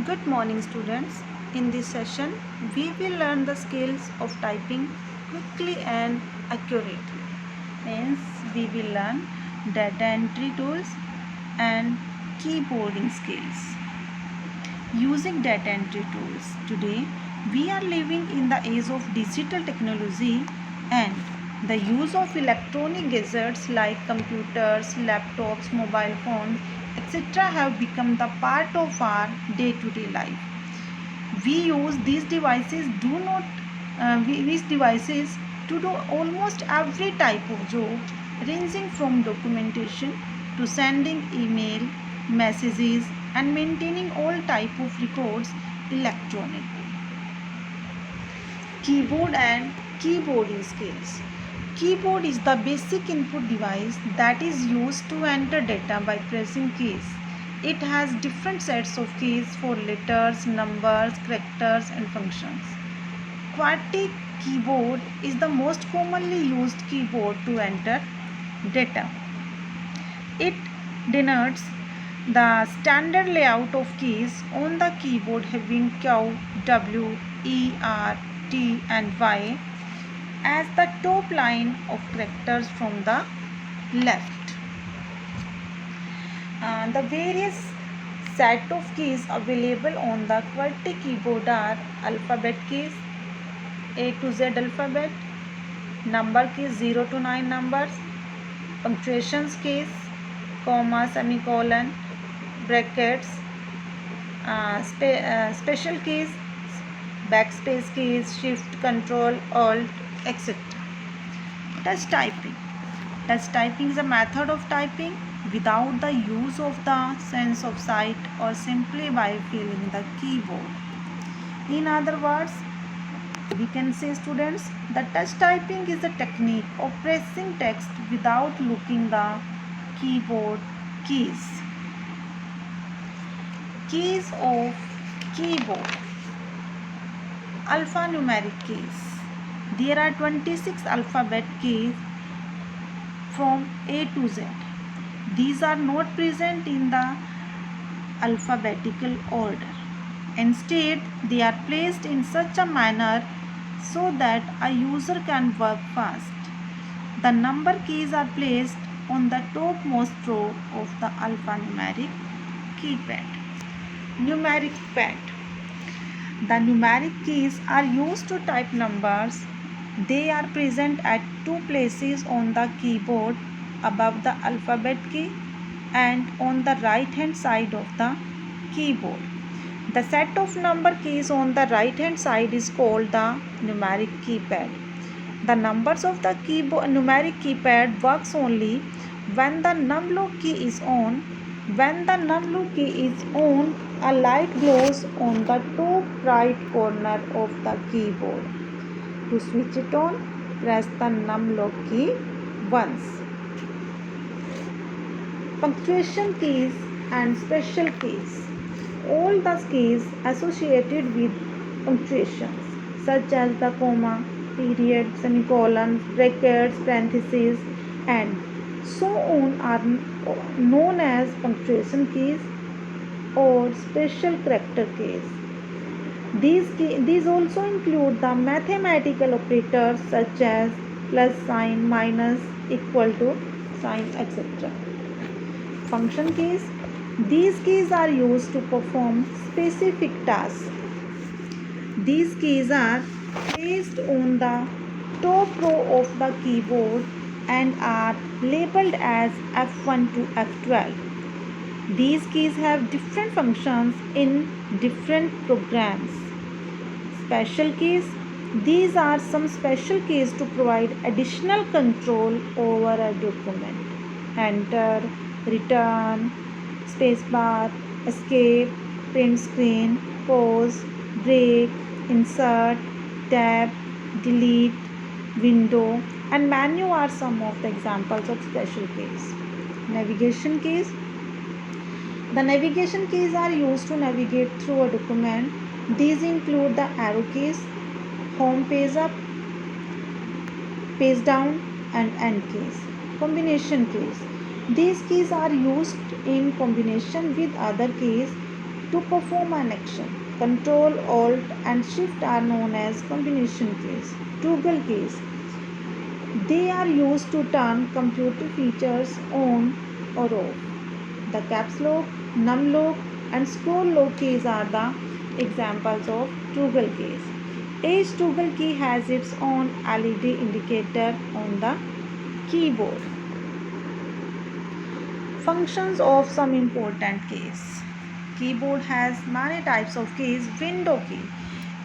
Good morning, students. In this session, we will learn the skills of typing quickly and accurately. Means we will learn data entry tools and keyboarding skills. Using data entry tools. Today, we are living in the age of digital technology and the use of electronic gadgets like computers, laptops, mobile phones, etc. have become the part of our day-to-day life. We use these devices these devices to do almost every type of job, ranging from documentation to sending email messages and maintaining all type of records electronically. Keyboard and keyboarding skills. Keyboard is the basic input device that is used to enter data by pressing keys. It has different sets of keys for letters, numbers, characters and functions. QWERTY keyboard is the most commonly used keyboard to enter data. It denotes the standard layout of keys on the keyboard having Q, W, E, R, T and Y as the top line of characters from the left. The various set of keys available on the QWERTY keyboard are alphabet keys, A to Z alphabet, number keys 0 to 9 numbers, punctuation keys, comma, semicolon, brackets, special keys, backspace keys, shift, control, alt, etc. Touch typing. Touch typing is a method of typing without the use of the sense of sight or simply by feeling the keyboard. In other words, we can say, students, that touch typing is a technique of pressing text without looking the keyboard keys. Keys of keyboard. Alphanumeric keys. There are 26 alphabet keys from A to Z. These are not present in the alphabetical order. Instead, they are placed in such a manner so that a user can work fast. The number keys are placed on the topmost row of the alphanumeric keypad. Numeric pad. The numeric keys are used to type numbers. They are present at two places on the keyboard, above the alphabet key and on the right hand side of the keyboard. The set of number keys on the right hand side is called the numeric keypad. The numbers of the numeric keypad works only when the numlock key is on. When the numlock key is on, a light glows on the top right corner of the keyboard. To switch it on, press the numlock key once. Punctuation keys and special keys. All the keys associated with punctuations, such as the comma, period, semicolon, brackets, parentheses, and so on, are known as punctuation keys or special character keys. These also include the mathematical operators such as plus sign, minus, equal to sign, etc. Function keys. These keys are used to perform specific tasks. These keys are placed on the top row of the keyboard and are labeled as F1 to F12. These keys have different functions in different programs. Special keys. These are some special keys to provide additional control over a document. Enter, return, spacebar, escape, print screen, pause, break, insert, tab, delete, window, and menu are some of the examples of special keys. Navigation keys. The navigation keys are used to navigate through a document. These include the arrow keys, home page up, page down, and end keys. Combination keys. These keys are used in combination with other keys to perform an action. Control, Alt, and Shift are known as combination keys. Toggle keys. They are used to turn computer features on or off. The caps lock, num lock, and scroll lock keys are the examples of toggle keys. Each toggle key has its own LED indicator on the keyboard. Functions of some important keys. Keyboard has many types of keys. Window key.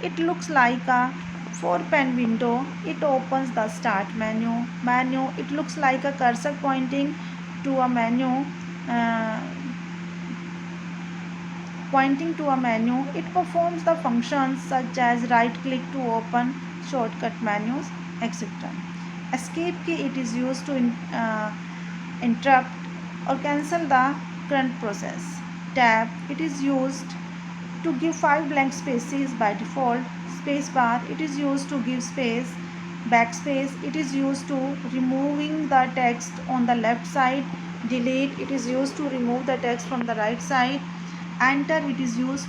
It looks like a 4-pen window. It opens the start menu. Menu. It looks like a cursor pointing to a menu. Uh, It performs the functions such as right click to open shortcut menus, etc. Escape key. It is used to interrupt or cancel the current process. Tab. It is used to give 5 blank spaces by default. Spacebar. It is used to give space. Backspace. It is used to removing the text on the left side. Delete. It is used to remove the text from the right side. Enter. It is used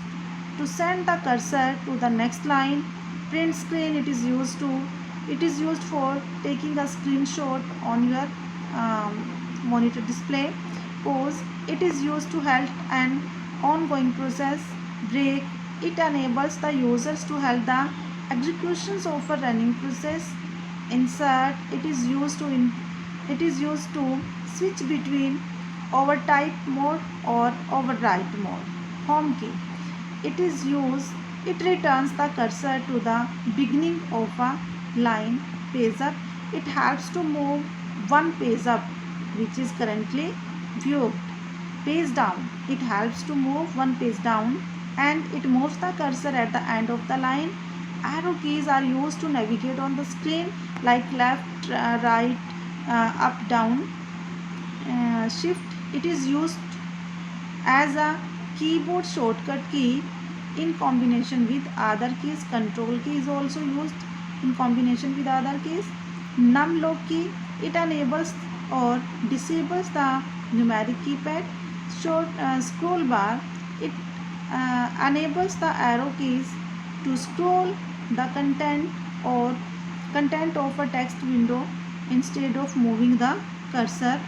to send the cursor to the next line. Print screen. It is used for taking a screenshot on your monitor display. Pause. It is used to help an ongoing process. Break. It enables the users to help the executions of a running process. Insert. It is used to switch between overtype mode or overwrite mode. Home key. It returns the cursor to the beginning of a line. Page up. It helps to move one page up which is currently viewed. Page down. It helps to move one page down and it moves the cursor at the end of the line. Arrow keys are used to navigate on the screen like left, right, up, down. Shift. It is used as a keyboard shortcut key in combination with other keys. Control key is also used in combination with other keys. Num lock key. It enables or disables the numeric keypad. Scroll bar. It enables the arrow keys to scroll the content of a text window instead of moving the cursor.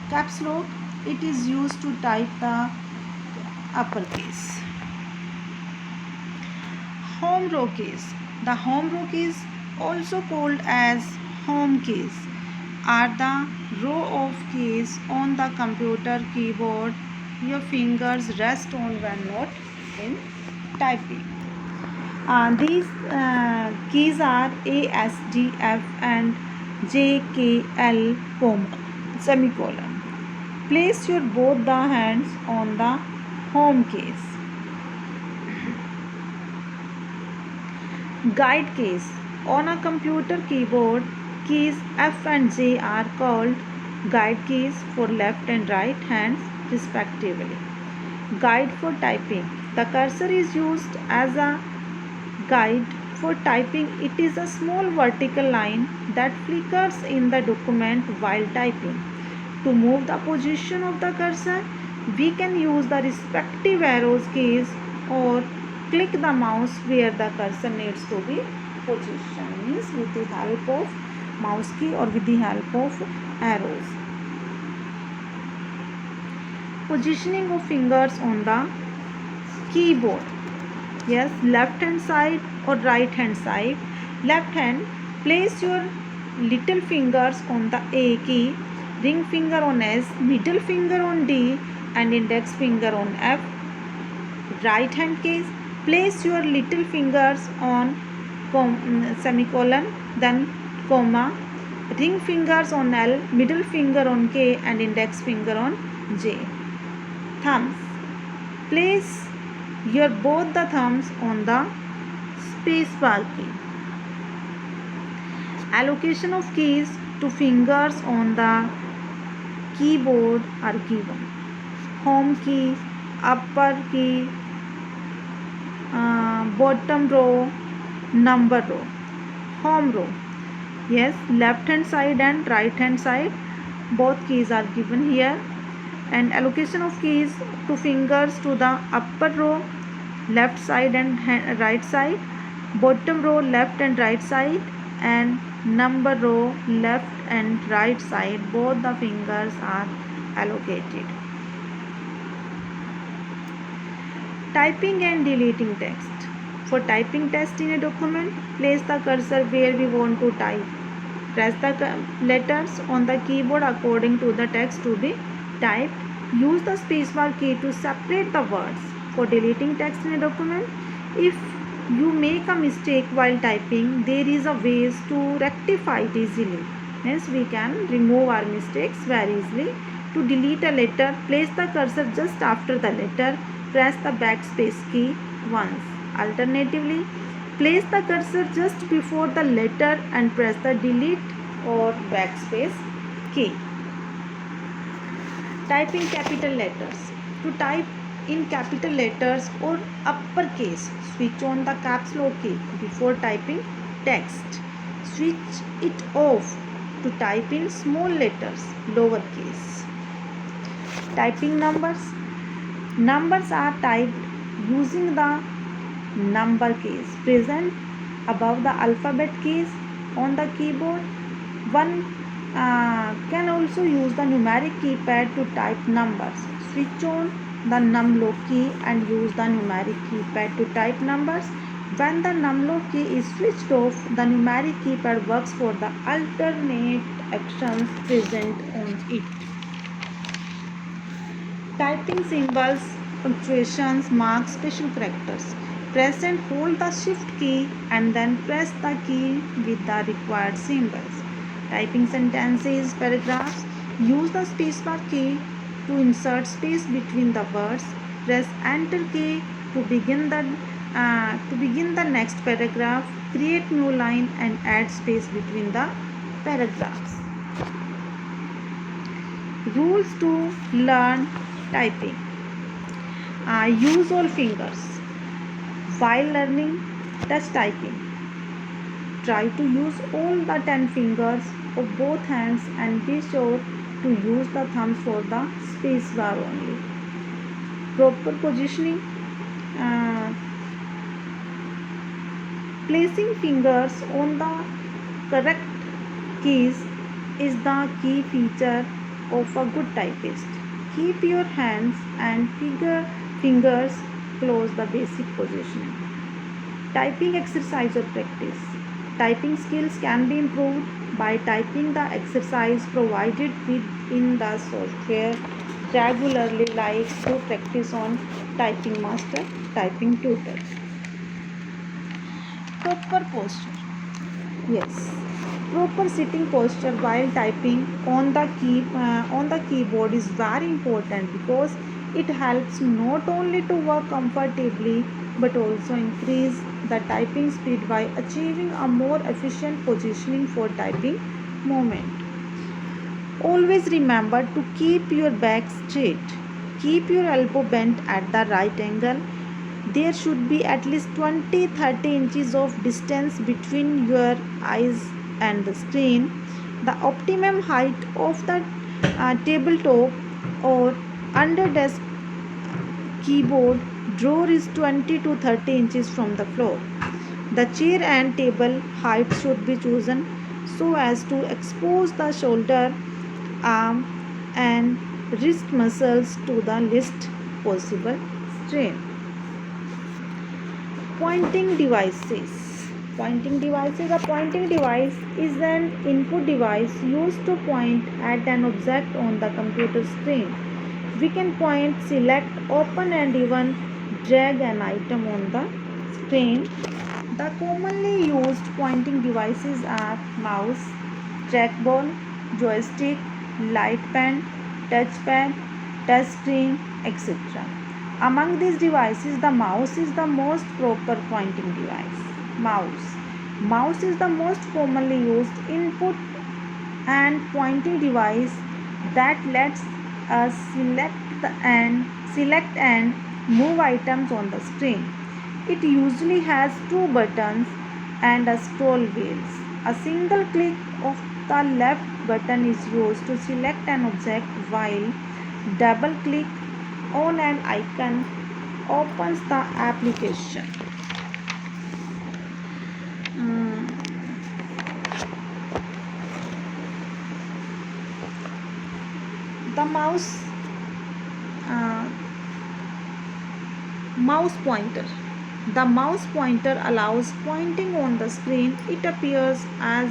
Caps lock. It is used to type the uppercase. Home row keys. The home row keys, also called as home keys, are the row of keys on the computer keyboard your fingers rest on when not in typing. These keys are A, S, D, F and J, K, L, semicolon. Place your both the hands on the home keys. Guide keys. On a computer keyboard, keys F and J are called guide keys for left and right hands respectively. Guide for typing. The cursor is used as a guide for typing. It is a small vertical line that flickers in the document while typing. To move the position of the cursor, we can use the respective arrows keys or click the mouse where the cursor needs to be positioned, means with the help of mouse key or with the help of arrows. Positioning of fingers on the keyboard. Yes, left hand side or right hand side. Left hand, place your little fingers on the A key, ring finger on S, middle finger on D and index finger on F. Right hand case, place your little fingers on semicolon, then comma, ring fingers on L, middle finger on K and index finger on J. Thumbs, place your both the thumbs on the spacebar key. Allocation of keys to fingers on the keyboard are given. Home key, upper key, bottom row, number row. Home row. Yes, left hand side and right hand side both keys are given here. and allocation of keys to fingers to the upper row left side and right side, bottom row left and right side, and number row left and right side. Both the fingers are allocated. Typing and deleting text. For typing text in a document, place the cursor where we want to type. Press the letters on the keyboard according to the text to be typed. Use the spacebar key to separate the words. For deleting text in a document, if you make a mistake while typing, there is a ways to rectify it easily. Hence, we can remove our mistakes very easily. To delete a letter, place the cursor just after the letter. Press the backspace key once. Alternatively, place the cursor just before the letter and press the delete or backspace key. Typing capital letters. To type in capital letters or uppercase, switch on the caps lock key before typing text. Switch it off to type in small letters, lowercase. Typing numbers. Numbers are typed using the number keys present above the alphabet keys on the keyboard. One can also use the numeric keypad to type numbers. Switch on the numlock key and use the numeric keypad to type numbers. When the numlock key is switched off, the numeric keypad works for the alternate actions present on it. Typing symbols, punctuations, marks, special characters. Press and hold the shift key and then press the key with the required symbols. Typing sentences, paragraphs. Use the spacebar key to insert space between the words. Press enter key to begin the next paragraph. Create new line and add space between the paragraphs. Rules to learn typing. Use all fingers while learning touch typing. Try to use all the 10 fingers of both hands and be sure to use the thumbs for the space bar only. Proper positioning. Placing fingers on the correct keys is the key feature of a good typist. Keep your hands and fingers close the basic positioning. Typing exercise or practice. Typing skills can be improved by typing the exercise provided within the software regularly, like to practice on Typing Master, Typing Tutor. Proper posture. Yes, proper sitting posture while typing on the keyboard is very important because it helps not only to work comfortably but also increase the typing speed by achieving a more efficient positioning for typing movement. Always remember to keep your back straight. Keep your elbow bent at the right angle. There should be at least 20-30 inches of distance between your eyes and the screen. The optimum height of the tabletop or under desk keyboard drawer is 20 to 30 inches from the floor. The chair and table height should be chosen so as to expose the shoulder, arm, and wrist muscles to the least possible strain. Pointing devices. Pointing devices. A pointing device is an input device used to point at an object on the computer screen. We can point, select, open, and even drag an item on the screen. The commonly used pointing devices are mouse, trackball, joystick, light pen, touchpad, touchscreen, etc. Among these devices, the mouse is the most proper pointing device. Mouse. Mouse is the most commonly used input and pointing device that lets us select and move items on the screen. It usually has two buttons and a scroll wheels. A single click of the left button is used to select an object while Double click on an icon opens the application. Mm, the uh, mouse pointer. The mouse pointer allows pointing on the screen. It appears as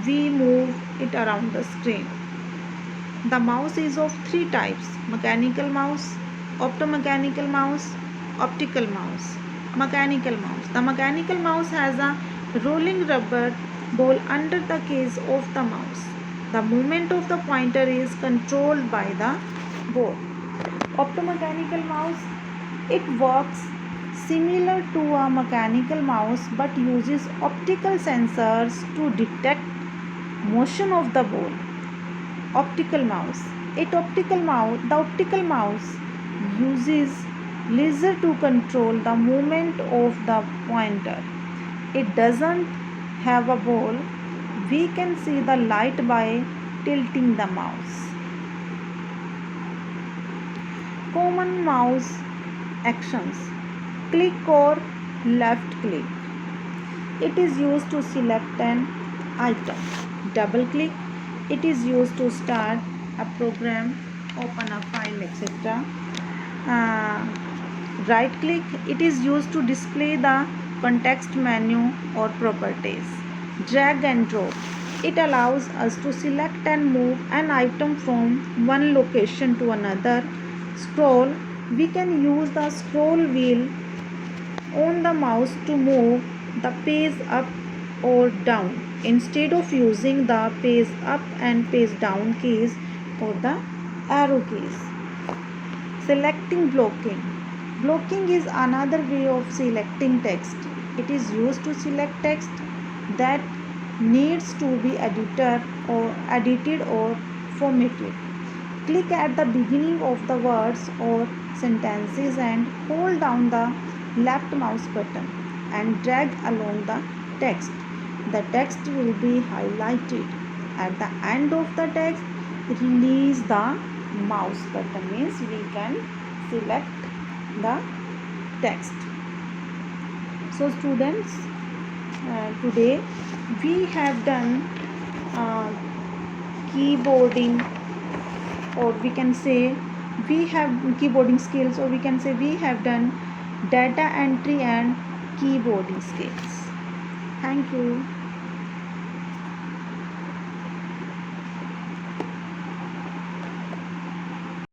we move it around the screen. The mouse is of three types: mechanical mouse, optomechanical mouse, optical mouse. Mechanical mouse. The mechanical mouse has a rolling rubber ball under the case of the mouse. The movement of the pointer is controlled by the ball. Optomechanical mouse. It works similar to a mechanical mouse but uses optical sensors to detect motion of the ball. Optical mouse. The optical mouse uses laser to control the movement of the pointer. It doesn't have a ball. We can see the light by tilting the mouse. Common mouse actions: click or left click. It is used to select an item. Double click. It is used to start a program, open a file, etc. Right click. It is used to display the context menu or properties. Drag and drop. It allows us to select and move an item from one location to another. Scroll. We can use the scroll wheel on the mouse to move the page up or down instead of using the page up and page down keys or the arrow keys. Selecting blocking. Blocking is another way of selecting text. It is used to select text that needs to be edited or formatted. Click at the beginning of the words or sentences and hold down the left mouse button and drag along the text. The text will be highlighted. At the end of the text, release the mouse button means we can select the text. So students, today we have done uh, keyboarding, or we can say we have keyboarding skills, or we can say we have done data entry and keyboarding skills. Thank you.